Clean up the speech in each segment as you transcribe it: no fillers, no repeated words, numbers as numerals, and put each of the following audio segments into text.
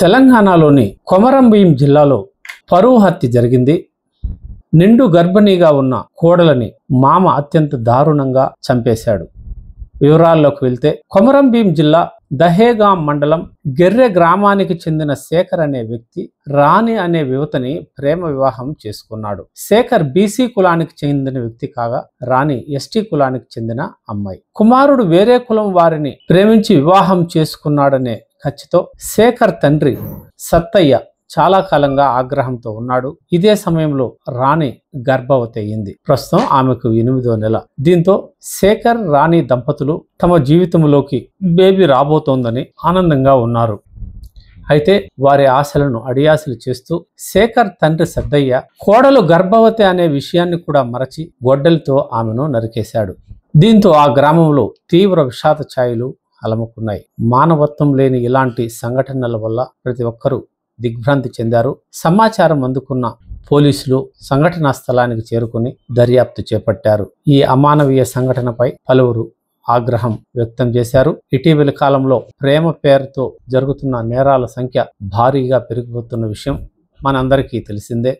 తెలంగాణలోని కొమరంభీం జిల్లాలో పరువు హత్య జరిగింది. నిండు గర్భిణీగా ఉన్న కోడలని మామ అత్యంత దారుణంగా చంపేశాడు. వివరాల్లోకి వెళ్తే కొమరంభీం జిల్లా దహేగాం మండలం గెర్రె గ్రామానికి చెందిన శేఖర్ అనే వ్యక్తి రాణి అనే యువతిని ప్రేమ వివాహం చేసుకున్నాడు. శేఖర్ బీసీ కులానికి చెందిన వ్యక్తి కాగా రాణి ఎస్టీ కులానికి చెందిన అమ్మాయి. కుమారుడు వేరే కులం వారిని ప్రేమించి వివాహం చేసుకున్నాడనే ఖచ్చితో శేఖర్ తండ్రి సత్తయ్య చాలా కాలంగా ఆగ్రహంతో ఉన్నాడు. ఇదే సమయంలో రాణి గర్భవతి అయింది. ప్రస్తుతం ఆమెకు 8వ నెల. దీంతో శేఖర్ రాణి దంపతులు తమ జీవితంలోకి బేబీ రాబోతోందని ఆనందంగా ఉన్నారు. అయితే వారి ఆశలను అడియాసలు చేస్తూ శేఖర్ తండ్రి సద్దయ్య కోడలు గర్భవతి అనే విషయాన్ని కూడా మరచి గొడ్డలితో ఆమెను నరికేశాడు. దీంతో ఆ గ్రామంలో తీవ్ర విషాద ఛాయలు అలముకున్నాయి. మానవత్వం లేని ఇలాంటి సంఘటనల వల్ల ప్రతి ఒక్కరూ దిగ్భ్రాంతి చెందారు. సమాచారం అందుకున్న పోలీసులు సంఘటనా స్థలానికి చేరుకుని దర్యాప్తు చేపట్టారు. ఈ అమానవీయ సంఘటనపై పలువురు ఆగ్రహం వ్యక్తం చేశారు. ఇటీవలి కాలంలో ప్రేమ పేరుతో జరుగుతున్న నేరాల సంఖ్య భారీగా పెరిగిపోతున్న విషయం మనందరికీ తెలిసిందే.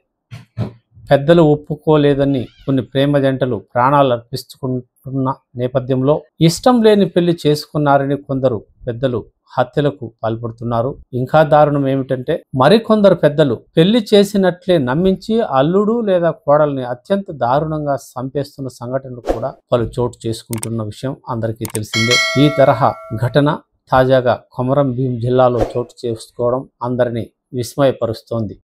పెద్దలు ఒప్పుకోలేదని కొన్ని ప్రేమ జంటలు ప్రాణాలు అర్పించుకుంటున్న నేపథ్యంలో ఇష్టం లేని పెళ్లి చేసుకున్నారని కొందరు పెద్దలు హత్యలకు పాల్పడుతున్నారు. ఇంకా దారుణం ఏమిటంటే మరికొందరు పెద్దలు పెళ్లి చేసినట్లే నమ్మించి అల్లుడు లేదా కోడల్ని అత్యంత దారుణంగా చంపేస్తున్న సంఘటనలు కూడా పలు చోటు చేసుకుంటున్న విషయం అందరికీ తెలిసిందే. ఈ తరహా ఘటన తాజాగా కొమరంభీం జిల్లాలో చోటు చేసుకోవడం అందరినీ విస్మయపరుస్తోంది.